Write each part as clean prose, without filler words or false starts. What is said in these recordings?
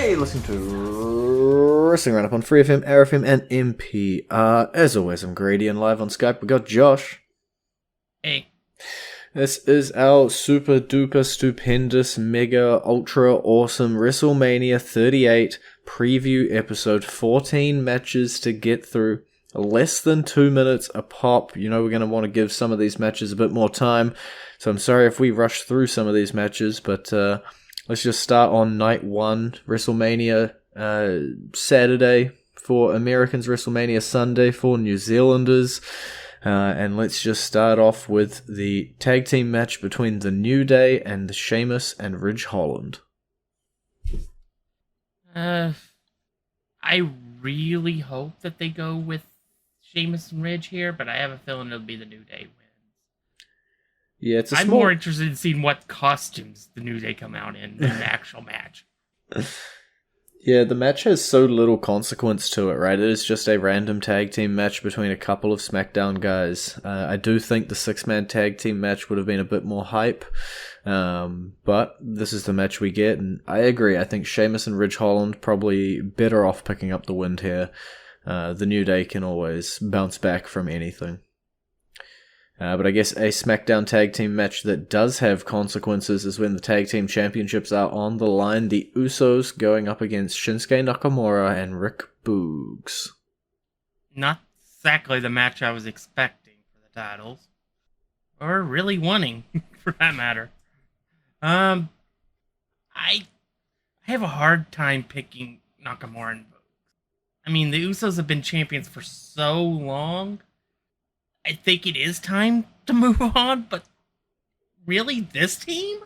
Hey, listen to Wrestling Roundup on FreeFM, ArrowFM, and MP. As always, I'm Grady, and live on Skype we got Josh. Hey. This is our super duper stupendous mega ultra awesome WrestleMania 38 preview episode. 14 matches to get through. Less than 2 minutes a pop. You know we're going to want to give some of these matches a bit more time. So I'm sorry if we rush through some of these matches, but let's just start on night one, WrestleMania Saturday for Americans, WrestleMania Sunday for New Zealanders. And let's just start off with the tag team match between The New Day and Sheamus and Ridge Holland. I really hope that they go with Sheamus and Ridge here, but I have a feeling it'll be The New Day wins. Yeah, it's I'm more interested in seeing what costumes The New Day come out in than the actual match. Yeah, the match has so little consequence to it, right? It is just a random tag team match between a couple of SmackDown guys. I do think the 6-man tag team match would have been a bit more hype, but this is the match we get, and I agree. I think Sheamus and Ridge Holland probably better off picking up the win here. The New Day can always bounce back from anything. But I guess a SmackDown tag team match that does have consequences is when the tag team championships are on the line. The Usos going up against Shinsuke Nakamura and Rick Boogs. Not exactly the match I was expecting for the titles. Or really wanting, for that matter. I have a hard time picking Nakamura and Boogs. I mean, the Usos have been champions for so long. I think it is time to move on, but really, this team?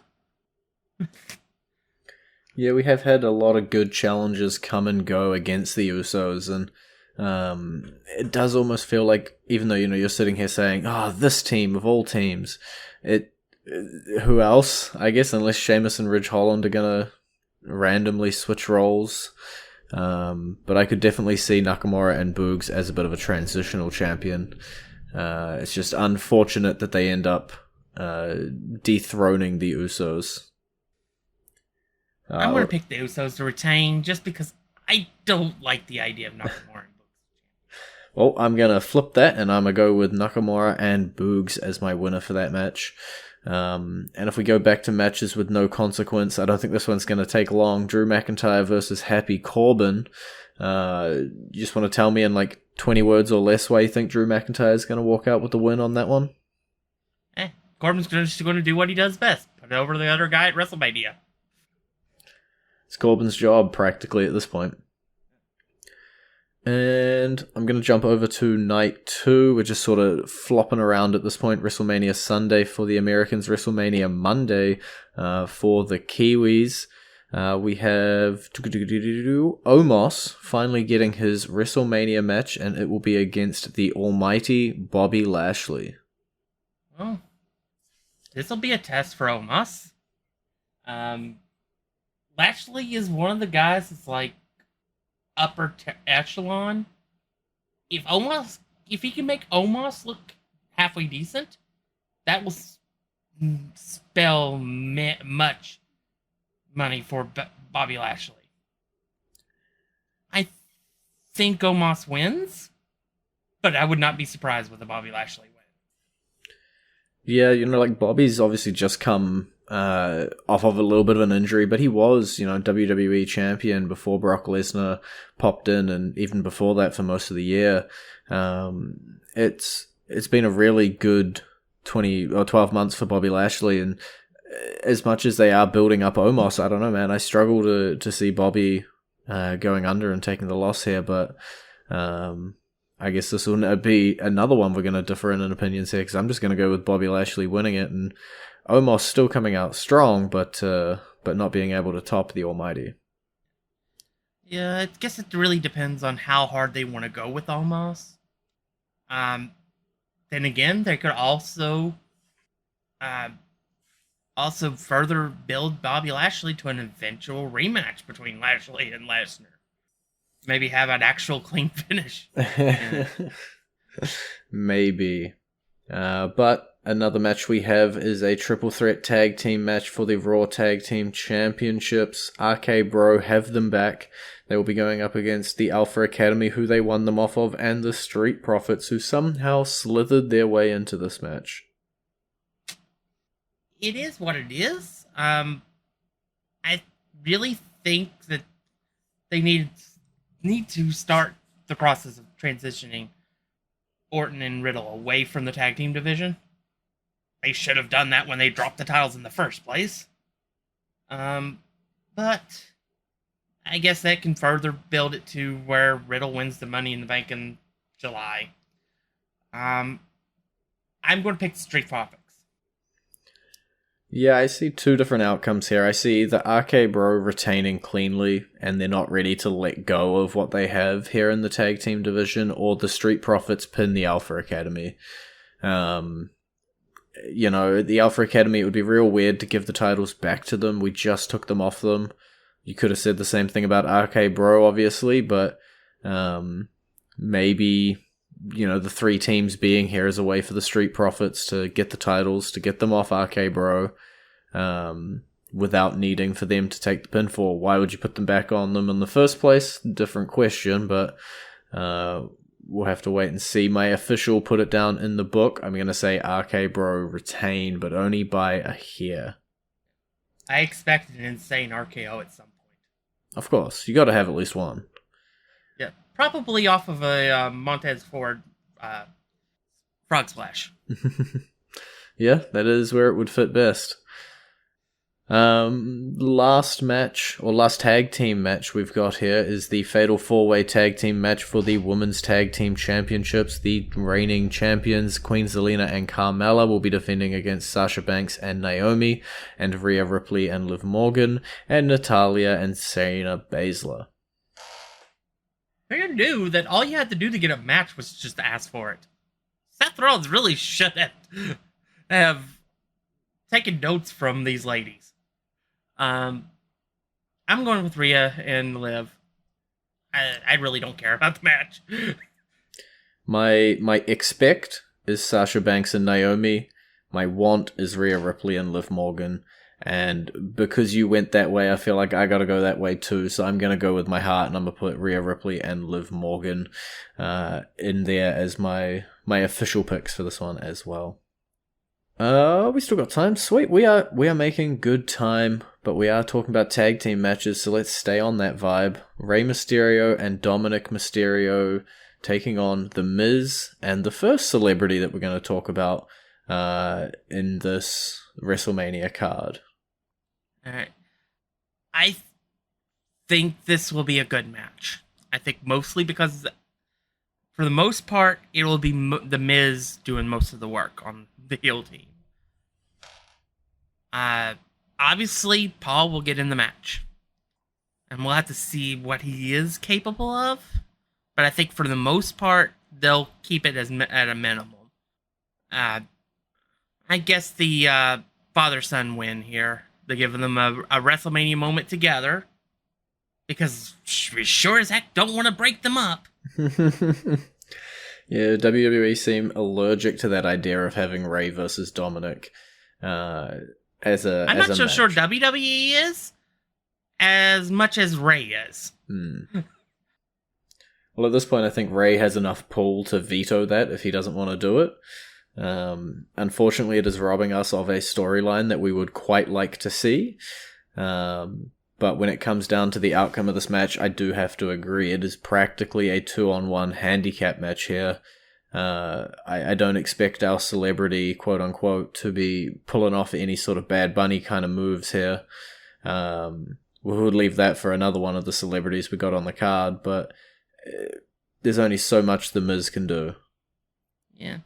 Yeah, we have had a lot of good challenges come and go against the Usos, and it does almost feel like, even though you're sitting here saying, this team of all teams, who else? I guess unless Sheamus and Ridge Holland are gonna randomly switch roles. But I could definitely see Nakamura and Boogs as a bit of a transitional champion. It's just unfortunate that they end up dethroning the Usos. I'm going to pick the Usos to retain just because I don't like the idea of Nakamura and Boogs. Well, I'm going to flip that, and I'm going to go with Nakamura and Boogs as my winner for that match. And if we go back to matches with no consequence, I don't think this one's going to take long. Drew McIntyre versus Happy Corbin. You just want to tell me in like 20 words or less why you think Drew McIntyre is going to walk out with the win on that one? Corbin's just going to do what he does best. Put it over the other guy at WrestleMania. It's Corbin's job, practically, at this point. And I'm going to jump over to night 2. We're just sort of flopping around at this point. WrestleMania Sunday for the Americans, WrestleMania Monday for the Kiwis. We have Omos finally getting his WrestleMania match, and it will be against the almighty Bobby Lashley. Well, this will be a test for Omos. Lashley is one of the guys that's like upper echelon. If he can make Omos look halfway decent, that will spell much money for Bobby Lashley. I think Omos wins, but I would not be surprised with a Bobby Lashley win. Yeah, like Bobby's obviously just come off of a little bit of an injury, but he was, WWE champion before Brock Lesnar popped in, and even before that for most of the year. It's been a really good 20 or 12 months for Bobby Lashley, and as much as they are building up Omos, I don't know, man. I struggle to see Bobby going under and taking the loss here, but I guess this will be another one we're going to differ in opinions here, because I'm just going to go with Bobby Lashley winning it, and Omos still coming out strong, but not being able to top the Almighty. Yeah, I guess it really depends on how hard they want to go with Omos. Then again, they could also further build Bobby Lashley to an eventual rematch between Lashley and Lesnar. Maybe have an actual clean finish. Maybe. But Another match we have is a triple threat tag team match for the Raw Tag Team Championships. RK Bro have them back. They will be going up against the Alpha Academy, who they won them off of, and the Street Profits, who somehow slithered their way into this match. It is what it is. I really think that they need to start the process of transitioning Orton and Riddle away from the tag team division. They should have done that when they dropped the titles in the first place. But I guess that can further build it to where Riddle wins the Money in the Bank in July. I'm going to pick the Street Profits. Yeah, I see two different outcomes here. I see the RK Bro retaining cleanly, and they're not ready to let go of what they have here in the tag team division, or the Street Profits pin the Alpha Academy. The Alpha Academy, it would be real weird to give the titles back to them. We just took them off them. You could have said the same thing about RK Bro, obviously, but maybe, the three teams being here is a way for the Street Profits to get the titles, to get them off RK Bro, without needing for them to take the pinfall. Why would you put them back on them in the first place? Different question, but we'll have to wait and see. My official put it down in the book. I'm going to say RK Bro retain, but only by a hair. I expected an insane RKO at some point. Of course, you got to have at least one. Yeah, probably off of a Montez Ford frog splash. Yeah, that is where it would fit best. Last tag team match we've got here is the Fatal 4-Way Tag Team match for the Women's Tag Team Championships. The reigning champions, Queen Zelina and Carmella, will be defending against Sasha Banks and Naomi, and Rhea Ripley and Liv Morgan, and Natalya and Shayna Baszler. Who knew that all you had to do to get a match was just to ask for it? Seth Rollins really should have taken notes from these ladies. I'm going with Rhea and Liv. I really don't care about the match. My expect is Sasha Banks and Naomi. My want is Rhea Ripley and Liv Morgan. And because you went that way, I feel like I gotta go that way too. So I'm gonna go with my heart, and I'm gonna put Rhea Ripley and Liv Morgan in there as my official picks for this one as well. We still got time. Sweet. We are making good time, but we are talking about tag team matches, so let's stay on that vibe. Rey Mysterio and Dominic Mysterio taking on The Miz, and the first celebrity that we're going to talk about in this WrestleMania card. Alright. I think this will be a good match. I think mostly because, for the most part, it will be The Miz doing most of the work on the heel team. Obviously, Paul will get in the match, and we'll have to see what he is capable of. But I think for the most part, they'll keep it at a minimum. I guess the father-son win here. They're giving them a WrestleMania moment together, because we sure as heck don't want to break them up. Yeah, WWE seem allergic to that idea of having Rey versus Dominic I'm not so sure WWE is as much as Rey is. Well, at this point, I think Rey has enough pull to veto that if he doesn't want to do it. Unfortunately, it is robbing us of a storyline that we would quite like to see. But when it comes down to the outcome of this match, I do have to agree. It is practically a 2-on-1 handicap match here. I don't expect our celebrity, quote-unquote, to be pulling off any sort of Bad Bunny kind of moves here. We would leave that for another one of the celebrities we got on the card, but there's only so much The Miz can do. Yeah.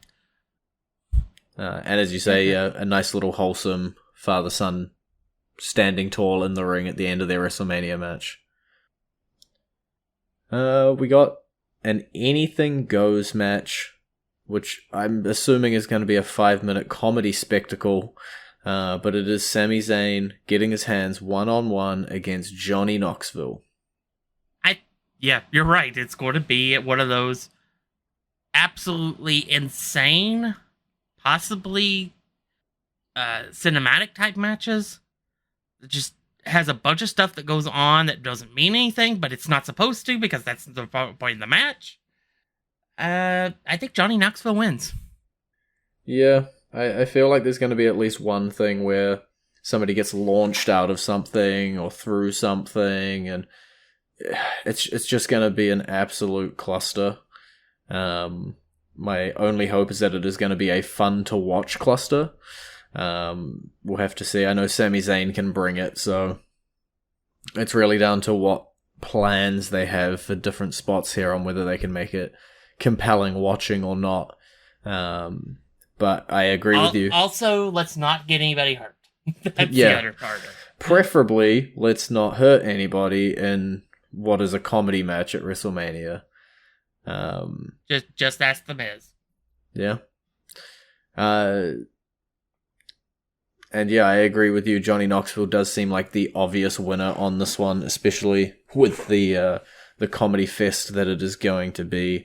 And as you say, a nice little wholesome father-son standing tall in the ring at the end of their WrestleMania match. We got an anything goes match, which I'm assuming is going to be a 5-minute comedy spectacle, but it is Sami Zayn getting his hands one-on-one against Johnny Knoxville. Yeah, you're right. It's going to be one of those absolutely insane, possibly cinematic type matches. It just has a bunch of stuff that goes on that doesn't mean anything, but it's not supposed to because that's the point of the match. I think Johnny Knoxville wins. Yeah, I feel like there's going to be at least one thing where somebody gets launched out of something or through something, and it's just going to be an absolute cluster. My only hope is that it is going to be a fun to watch cluster. We'll have to see. I know Sami Zayn can bring it, so it's really down to what plans they have for different spots here on whether they can make it compelling watching or not. But I agree with you. Also, let's not get anybody hurt. That's Yeah. the other part of it. Preferably, let's not hurt anybody in what is a comedy match at WrestleMania. Just ask the Miz. Yeah. And yeah, I agree with you. Johnny Knoxville does seem like the obvious winner on this one, especially with the comedy fest that it is going to be.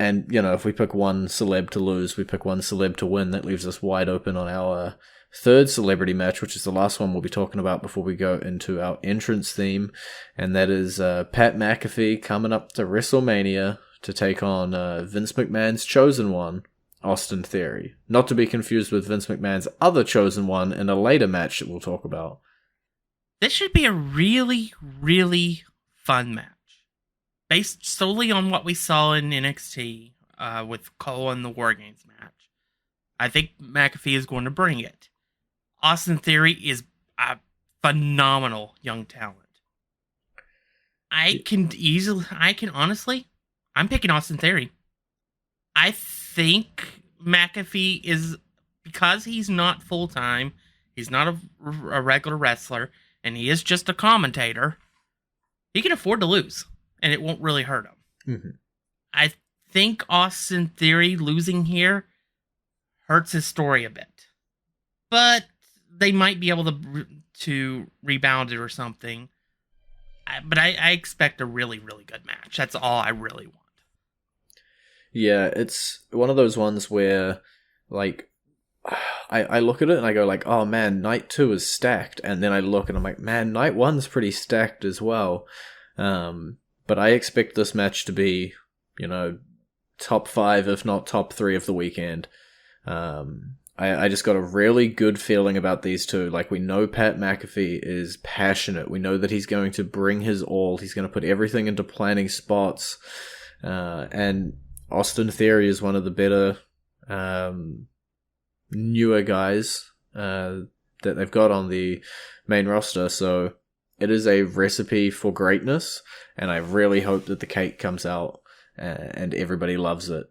And, you know, if we pick one celeb to lose, we pick one celeb to win. That leaves us wide open on our third celebrity match, which is the last one we'll be talking about before we go into our entrance theme. And that is Pat McAfee coming up to WrestleMania to take on Vince McMahon's chosen one, Austin Theory. Not to be confused with Vince McMahon's other chosen one in a later match that we'll talk about. This should be a really, really fun match. Based solely on what we saw in NXT with Cole and the War Games match. I think McAfee is going to bring it. Austin Theory is a phenomenal young talent. I'm picking Austin Theory. I think McAfee is, because he's not full-time, he's not a regular wrestler, and he is just a commentator, he can afford to lose, and it won't really hurt him. Mm-hmm. I think Austin Theory losing here hurts his story a bit. But they might be able to rebound it or something. But I expect a really, really good match. That's all I really want. Yeah, it's one of those ones where, like, I look at it and I go like, oh man, night 2 is stacked. And then I look and I'm like, man, night 1's pretty stacked as well. But I expect this match to be, you know, top 5, if not top 3 of the weekend. I just got a really good feeling about these two. Like, we know Pat McAfee is passionate. We know that he's going to bring his all. He's going to put everything into planning spots. And Austin Theory is one of the better, newer guys that they've got on the main roster. So it is a recipe for greatness, and I really hope that the cake comes out and everybody loves it.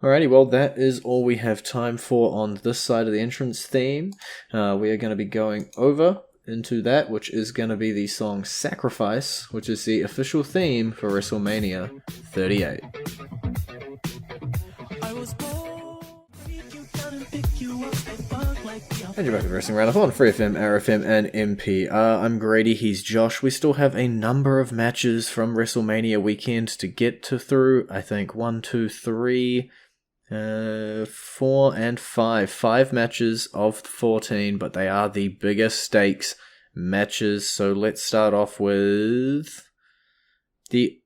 Alrighty, well, that is all we have time for on this side of the entrance theme. We are going to be going over into that, which is going to be the song Sacrifice, which is the official theme for WrestleMania 38. And you're back with Wrestling Roundup on FreeFM, ArrowFM, and MP. I'm Grady, he's Josh. We still have a number of matches from WrestleMania weekend to get through. I think 1, 2, 3, 4, and 5. 5 matches of 14, but they are the biggest stakes matches. So let's start off with the...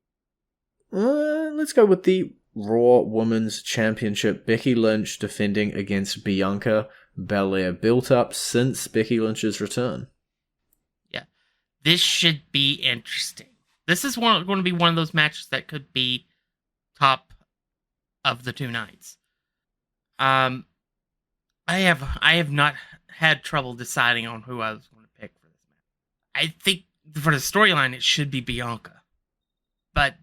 let's go with the Raw Women's Championship. Becky Lynch defending against Bianca Belair, built up since Becky Lynch's return. Yeah, this should be interesting. This is going to be one of those matches that could be top of the 2 nights. I have not had trouble deciding on who I was going to pick for this match. I think for the storyline, it should be Bianca, but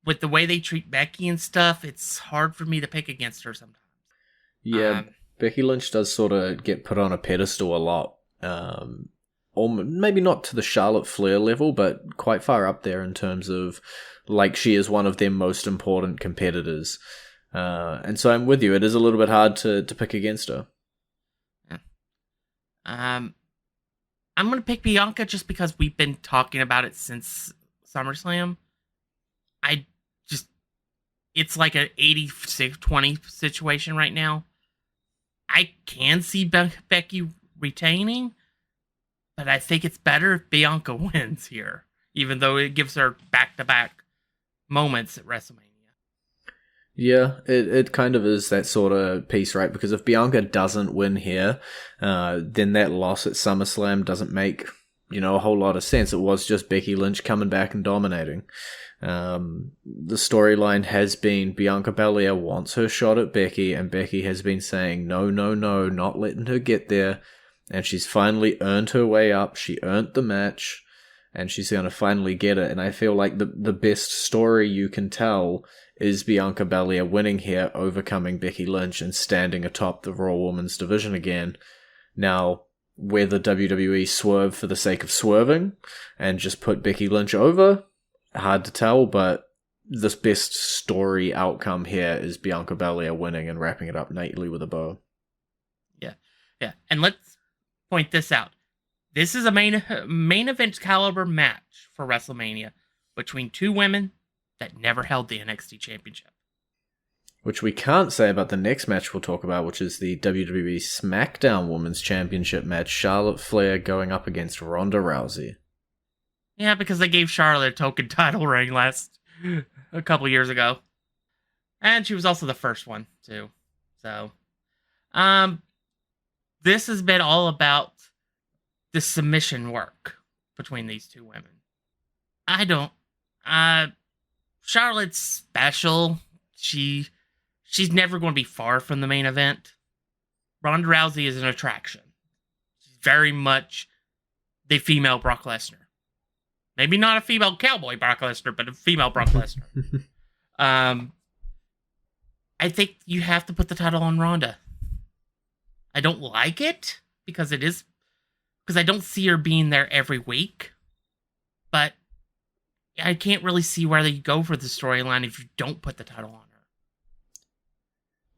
with the way they treat Becky and stuff, it's hard for me to pick against her sometimes. Yeah. Becky Lynch does sort of get put on a pedestal a lot. Or maybe not to the Charlotte Flair level, but quite far up there in terms of, like, she is one of their most important competitors. And so I'm with you. It is a little bit hard to pick against her. Yeah. I'm going to pick Bianca just because we've been talking about it since SummerSlam. It's like an 80-20 situation right now. I can see Becky retaining, but I think it's better if Bianca wins here, even though it gives her back-to-back moments at WrestleMania. Yeah, it kind of is that sort of piece, right? Because if Bianca doesn't win here, then that loss at SummerSlam doesn't make, a whole lot of sense. It was just Becky Lynch coming back and dominating. The storyline has been Bianca Belair wants her shot at Becky, and Becky has been saying, no, no, no, not letting her get there. And she's finally earned her way up. She earned the match, and she's going to finally get it. And I feel like the best story you can tell is Bianca Belair winning here, overcoming Becky Lynch, and standing atop the Raw Women's division again. Now, whether WWE swerve for the sake of swerving and just put Becky Lynch over, hard to tell, but the best story outcome here is Bianca Belair winning and wrapping it up neatly with a bow. Yeah. And let's point this out. This is a main event caliber match for WrestleMania between two women that never held the NXT Championship. Which we can't say about the next match we'll talk about, which is the WWE SmackDown Women's Championship match, Charlotte Flair going up against Ronda Rousey. Yeah, because they gave Charlotte a token title reign a couple years ago. And she was also the first one, too. So, this has been all about the submission work between these two women. Charlotte's special. She's never going to be far from the main event. Ronda Rousey is an attraction. She's very much the female Brock Lesnar. Maybe not a female cowboy Brock Lesnar, but a female Brock Lesnar. I think you have to put the title on Ronda. I don't like it because I don't see her being there every week. But I can't really see where they go for the storyline if you don't put the title on her.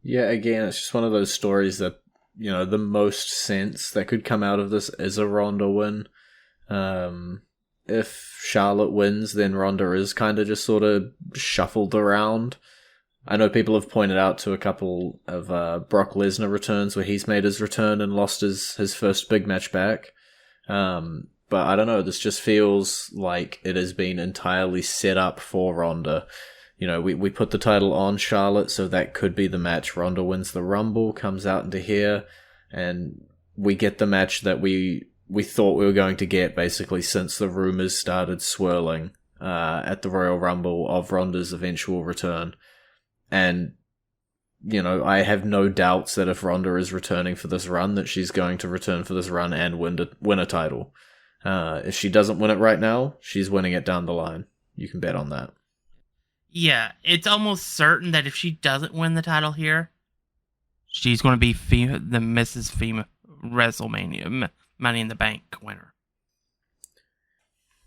Yeah, again, it's just one of those stories that, the most sense that could come out of this is a Ronda win. If Charlotte wins, then Ronda is kind of just sort of shuffled around. I know people have pointed out to a couple of Brock Lesnar returns where he's made his return and lost his first big match back. But I don't know, this just feels like it has been entirely set up for Ronda. We put the title on Charlotte, so that could be the match. Ronda wins the Rumble, comes out into here, and we get the match that we thought we were going to get, basically, since the rumors started swirling at the Royal Rumble of Ronda's eventual return. And, I have no doubts that if Ronda is returning for this run, that she's going to return for this run and win a title. If she doesn't win it right now, she's winning it down the line. You can bet on that. Yeah, it's almost certain that if she doesn't win the title here, she's going to be the Mrs. FEMA WrestleMania Money in the Bank winner.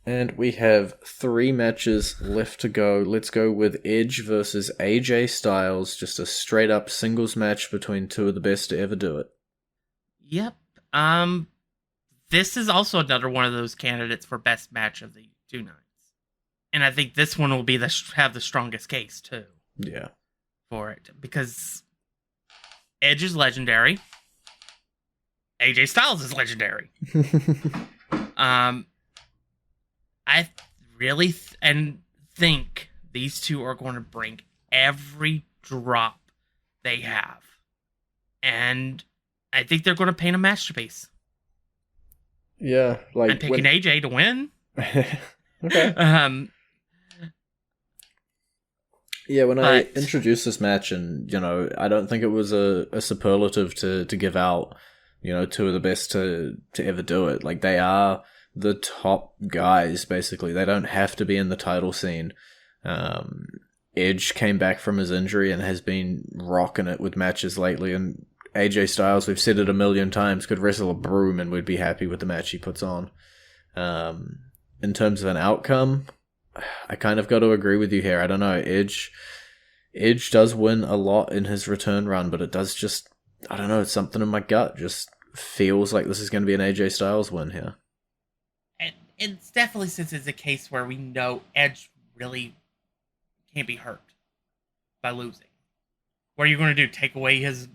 And we have 3 matches left to go. Let's go with Edge versus AJ Styles. Just a straight up singles match between two of the best to ever do it. Yep. This is also another one of those candidates for best match of the 2 nights. And I think this one will have the strongest case, too. Yeah. For it. Because Edge is legendary. AJ Styles is legendary. I really think these two are going to bring every drop they have. And I think they're going to paint a masterpiece. Yeah. I'm picking AJ to win. Okay. Yeah, when I introduced this match, and, I don't think it was a superlative to give out, two of the best to ever do it. Like, they are the top guys, basically. They don't have to be in the title scene. Edge came back from his injury and has been rocking it with matches lately, and AJ Styles, we've said it a million times, could wrestle a broom and we'd be happy with the match he puts on. In terms of an outcome, I kind of got to agree with you here. I don't know. Edge does win a lot in his return run, but it does just, I don't know, something in my gut just feels like this is going to be an AJ Styles win here. And it's definitely, since it's a case where we know Edge really can't be hurt by losing. What are you going to do? Take away his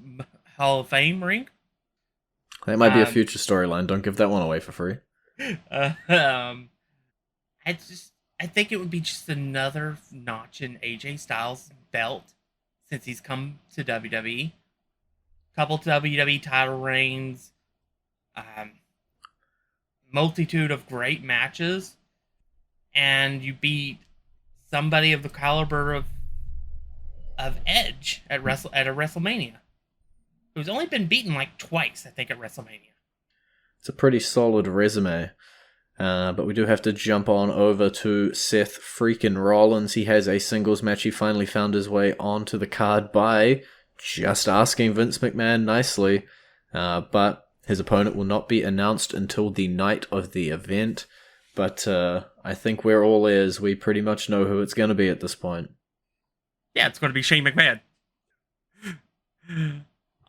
Hall of Fame ring. That might be a future storyline. Don't give that one away for free. I think it would be just another notch in AJ Styles' belt since he's come to WWE. Couple WWE title reigns, multitude of great matches, and you beat somebody of the caliber of Edge at a WrestleMania, who's only been beaten like twice, I think, at WrestleMania. It's a pretty solid resume. But we do have to jump on over to Seth freaking Rollins. He has a singles match. He finally found his way onto the card by just asking Vince McMahon nicely. But his opponent will not be announced until the night of the event. But I think we're all ears. We pretty much know who it's going to be at this point. Yeah, it's going to be Shane McMahon.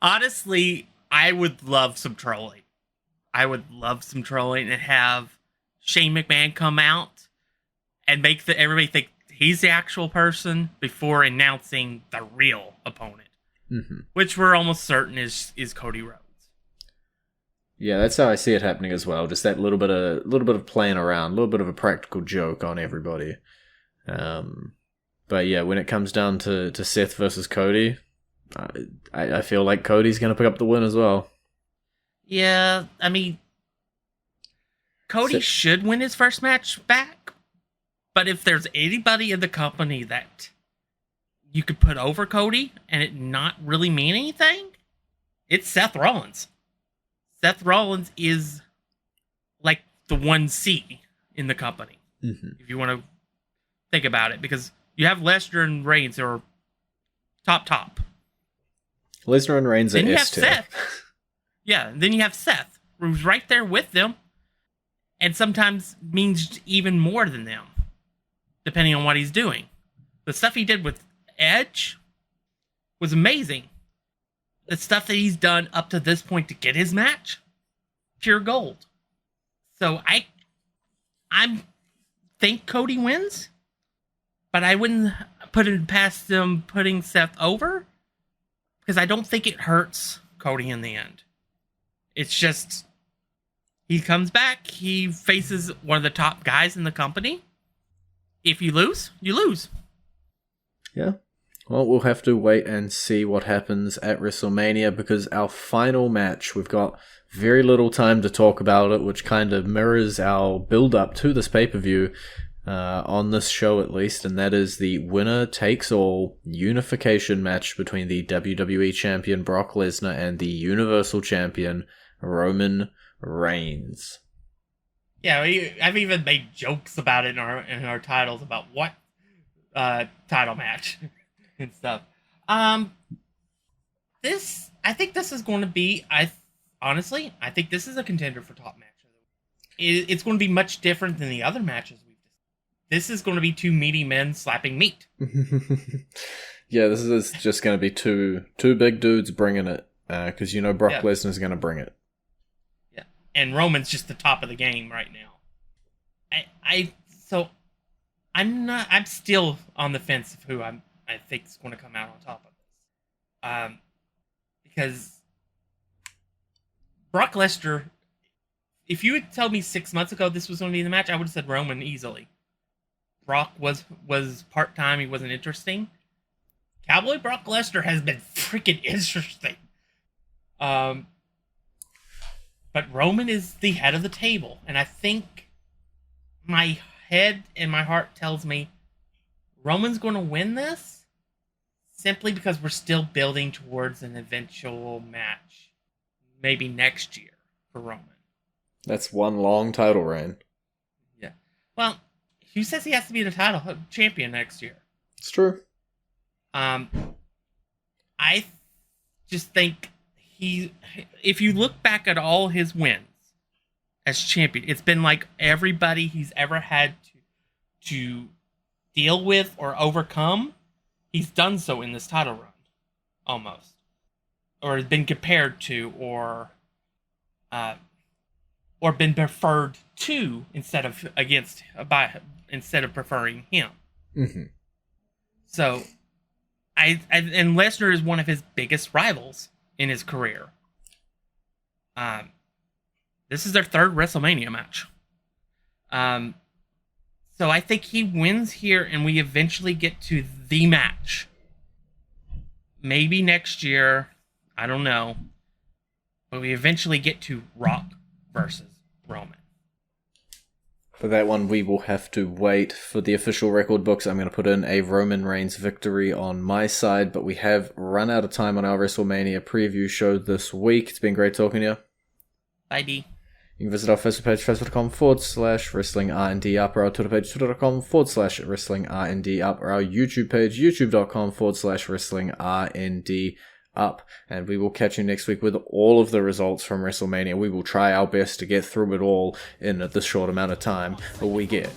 Honestly, I would love some trolling. And have Shane McMahon come out and make everybody think he's the actual person before announcing the real opponent, which we're almost certain is Cody Rhodes. Yeah, that's how I see it happening as well. Just that little bit of playing around, a little bit of a practical joke on everybody. But yeah, when it comes down to Seth versus Cody, I feel like Cody's going to pick up the win as well. Yeah, I mean, Cody should win his first match back, but if there's anybody in the company that you could put over Cody and it not really mean anything, it's Seth Rollins. Seth Rollins is like the 1C in the company, if you want to think about it, because you have Lesnar and Reigns who are top. Lesnar and Reigns are S tier. Seth. Yeah, then you have Seth, who's right there with them, and sometimes means even more than them, depending on what he's doing. The stuff he did with Edge was amazing. The stuff that he's done up to this point to get his match, pure gold. So I think Cody wins, but I wouldn't put it past them putting Seth over, because I don't think it hurts Cody in the end. It's just, he comes back, he faces one of the top guys in the company. If you lose, you lose. Yeah. Well, we'll have to wait and see what happens at WrestleMania, because our final match, we've got very little time to talk about it, which kind of mirrors our build-up to this pay-per-view, on this show at least, and that is the winner-takes-all unification match between the WWE Champion Brock Lesnar and the Universal Champion Roman Reigns. Yeah, I've even made jokes about it in our titles about what title match and stuff. I think this is going to be. Honestly, I think this is a contender for top match. It's going to be much different than the other matches we've discussed. This is going to be two meaty men slapping meat. Yeah, this is just going to be two big dudes bringing it, because Brock Lesnar's going to bring it. Yeah, and Roman's just the top of the game right now. I'm still on the fence of who I think is going to come out on top of this, because Brock Lesnar. If you had told me 6 months ago this was going to be the match, I would have said Roman easily. Brock was part-time. He wasn't interesting. Cowboy Brock Lesnar has been freaking interesting. But Roman is the head of the table. And I think my head and my heart tells me Roman's going to win this simply because we're still building towards an eventual match. Maybe next year for Roman. That's one long title reign. Yeah. Well, who says he has to be the title champion next year? It's true. I just think if you look back at all his wins as champion, it's been like everybody he's ever had to deal with or overcome, he's done so in this title run. Almost. Or has been compared to, or been preferred to instead of preferring him. Mm-hmm. So, and Lesnar is one of his biggest rivals in his career. This is their third WrestleMania match. So I think he wins here, and we eventually get to the match. Maybe next year. I don't know. But we eventually get to Rock versus Roman. For that one, we will have to wait for the official record books. I'm going to put in a Roman Reigns victory on my side, but we have run out of time on our WrestleMania preview show this week. It's been great talking to you. Bye, D. You can visit our Facebook page, facebook.com/WrestlingRNDup, or our Twitter page, twitter.com/WrestlingRNDup, or our YouTube page, youtube.com/WrestlingRNDup. And we will catch you next week with all of the results from WrestleMania. We will try our best to get through it all in this short amount of time we get.